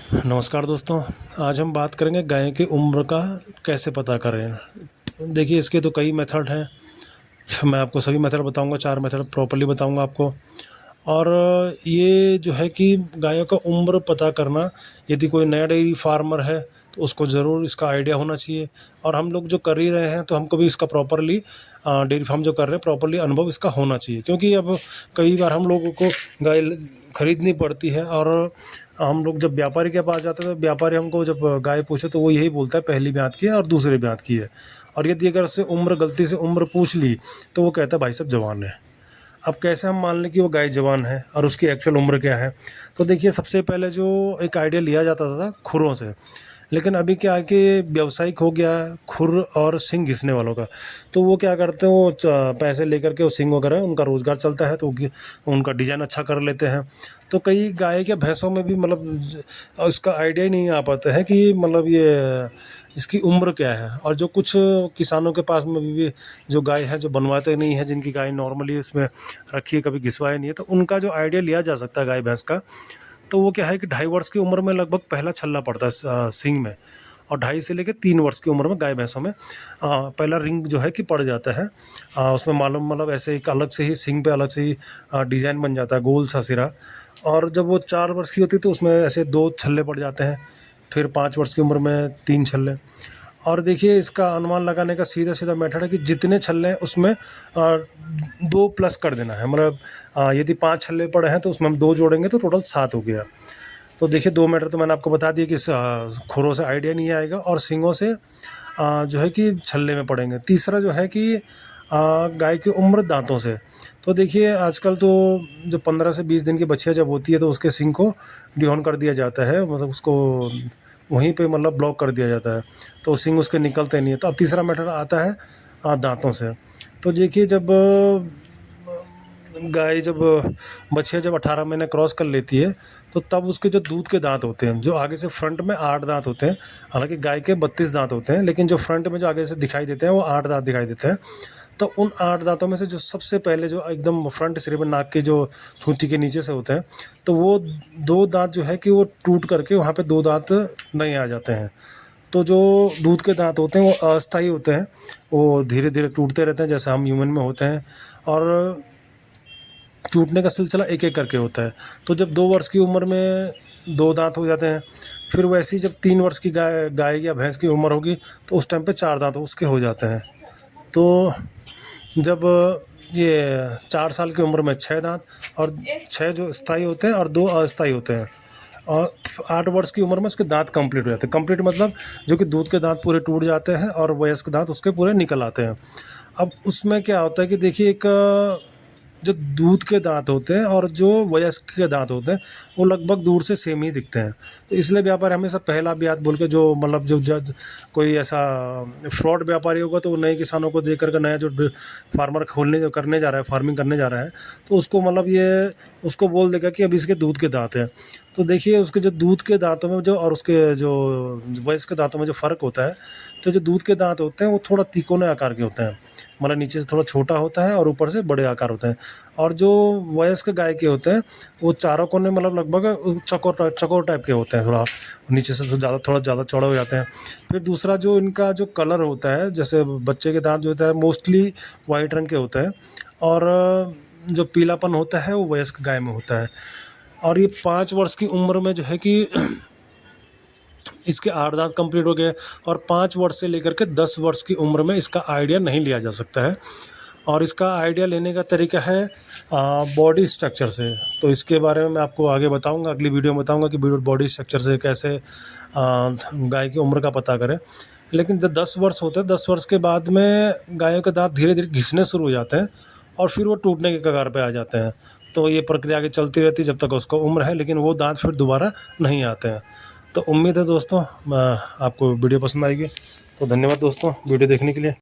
नमस्कार दोस्तों, आज हम बात करेंगे गाय की उम्र का कैसे पता करें। देखिए, इसके तो कई मेथड हैं। मैं आपको सभी मेथड बताऊंगा, 4 मेथड प्रॉपर्ली बताऊंगा आपको। और ये जो है कि गायों का उम्र पता करना, यदि कोई नया डेयरी फार्मर है तो उसको ज़रूर इसका आइडिया होना चाहिए। और हम लोग जो कर ही रहे हैं तो हमको भी इसका प्रॉपर्ली डेयरी फार्म जो कर रहे हैं प्रॉपर्ली अनुभव इसका होना चाहिए। क्योंकि अब कई बार हम लोगों को गाय खरीदनी पड़ती है और हम लोग जब व्यापारी के पास जाते हैं तो व्यापारी हमको जब गाय पूछे तो वो यही बोलता है पहली ब्यात की है और दूसरी ब्यात की है। और यदि अगर उससे उम्र गलती से उम्र पूछ ली तो वो कहता है भाई साहब जवान है। अब कैसे हम मान लें कि वो गाय जवान है और उसकी एक्चुअल उम्र क्या है। तो देखिए, सबसे पहले जो एक आइडिया लिया जाता था खुरों से, लेकिन अभी क्या है कि व्यावसायिक हो गया है खुर और सींग घिसने वालों का। तो वो क्या करते हैं, वो पैसे लेकर के वो सींग वगैरह उनका रोज़गार चलता है तो उनका डिज़ाइन अच्छा कर लेते हैं। तो कई गाय के भैंसों में भी उसका आइडिया ही नहीं आ पाता है कि ये इसकी उम्र क्या है। और जो कुछ किसानों के पास में भी जो गाय है जो बनवाते नहीं है, जिनकी गाय नॉर्मली उसमें रखी है, कभी घिसवाया नहीं है, तो उनका जो आइडिया लिया जा सकता है गाय भैंस का। तो वो क्या है कि 2.5 वर्ष की उम्र में लगभग पहला छल्ला पड़ता है सींग में। और 2.5 से लेकर 3 वर्ष की उम्र में गाय भैंसों में पहला रिंग जो है कि पड़ जाता है। उसमें मालूम ऐसे एक अलग से ही सींग पे अलग से ही डिज़ाइन बन जाता है, गोल सा सिरा। और जब वो 4 वर्ष की होती है तो उसमें ऐसे 2 छल्ले पड़ जाते हैं। फिर 5 वर्ष की उम्र में 3 छल्ले। और देखिए, इसका अनुमान लगाने का सीधा-सीधा मेथड है कि जितने छल्ले हैं उसमें 2 प्लस कर देना है। यदि 5 छल्ले पड़े हैं तो उसमें हम 2 जोड़ेंगे तो टोटल 7 हो गया। तो देखिए, 2 मेथड तो मैंने आपको बता दिया कि खुरों से आइडिया नहीं आएगा और सींगों से जो है कि छल्ले में पड़ेंगे। तीसरा जो है कि गाय की उम्र दांतों से। तो देखिए, आजकल तो जो 15 से 20 दिन की बच्चियाँ जब होती है तो उसके सींग को डिहॉर्न कर दिया जाता है, उसको वहीं पे ब्लॉक कर दिया जाता है, तो सींग उसके निकलते नहीं है। तो अब तीसरा मेथड आता है दांतों से। तो देखिए, जब बछिया जब 18 महीने क्रॉस कर लेती है तो तब उसके जो दूध के दांत होते हैं, जो आगे से फ्रंट में 8 दांत होते हैं। हालांकि गाय के 32 दांत होते हैं, लेकिन जो फ्रंट में जो आगे से दिखाई देते हैं वो 8 दांत दिखाई देते हैं। तो उन 8 दांतों में से जो सबसे पहले जो एकदम फ्रंट सिरे में नाक के जो थूथी के नीचे से होते हैं, तो वो 2 दांत जो है कि वो टूट करके वहाँ पे 2 दांत नहीं आ जाते हैं। तो जो दूध के दांत होते हैं वो अस्थायी होते हैं, वो धीरे धीरे टूटते रहते हैं जैसे हम ह्यूमन में होते हैं। और टूटने का सिलसिला एक एक करके होता है। तो जब 2 वर्ष की उम्र में 2 दांत हो जाते हैं, फिर वैसे ही जब 3 वर्ष की गाय या भैंस की उम्र होगी तो उस टाइम पे 4 दांत उसके हो जाते हैं। तो जब ये 4 साल की उम्र में 6 दांत, और 6 जो स्थायी होते हैं और 2 अस्थायी होते हैं। और 8 वर्ष की उम्र में उसके दांत कंप्लीट हो जाते हैं। कंप्लीट मतलब जो कि दूध के दांत पूरे टूट जाते हैं और वयस्क दांत उसके पूरे निकल आते हैं। अब उसमें क्या होता है कि देखिए, एक जो दूध के दांत होते हैं और जो वयस्क के दांत होते हैं वो लगभग दूर से सेम ही दिखते हैं। तो इसलिए व्यापारी हमेशा पहला ब्यात बोल के, जो जो जब कोई ऐसा फ्रॉड व्यापारी होगा तो वो नए किसानों को देख करके, नया जो फार्मर करने जा रहा है, फार्मिंग करने जा रहा है, तो उसको उसको बोल देगा कि अब इसके दूध के दांत हैं। तो देखिए, उसके जो दूध के दांतों में और उसके जो वयस्क के दांतों में जो फ़र्क होता है, तो जो दूध के दांत होते हैं वो थोड़ा तिकोने आकार के होते हैं। नीचे से थोड़ा छोटा होता है और ऊपर से बड़े आकार होते हैं। और जो वयस्क गाय के होते हैं वो चारों कोने लगभग चकोर टाइप के होते हैं, थोड़ा नीचे से तो थोड़ा ज़्यादा चौड़े हो जाते हैं। फिर दूसरा जो इनका जो कलर होता है, जैसे बच्चे के दांत जो होता है मोस्टली वाइट रंग के होते हैं, और जो पीलापन होता है वो वयस्क गाय में होता है। और ये 5 वर्ष की उम्र में जो है कि इसके 8 दांत कंप्लीट हो गए। और 5 वर्ष से लेकर के 10 वर्ष की उम्र में इसका आइडिया नहीं लिया जा सकता है। और इसका आइडिया लेने का तरीका है बॉडी स्ट्रक्चर से। तो इसके बारे में मैं आपको आगे बताऊंगा, अगली वीडियो में बताऊंगा कि बॉडी स्ट्रक्चर से कैसे गाय की उम्र का पता करें। लेकिन जब 10 वर्ष होते हैं, 10 वर्ष के बाद में गायों के दांत धीरे धीरे घिसने शुरू हो जाते हैं और फिर वो टूटने के कगार पे आ जाते हैं। तो ये प्रक्रिया आगे चलती रहती है जब तक उसका उम्र है, लेकिन वो दांत फिर दोबारा नहीं आते हैं। तो उम्मीद है दोस्तों आपको वीडियो पसंद आएगी। तो धन्यवाद दोस्तों वीडियो देखने के लिए।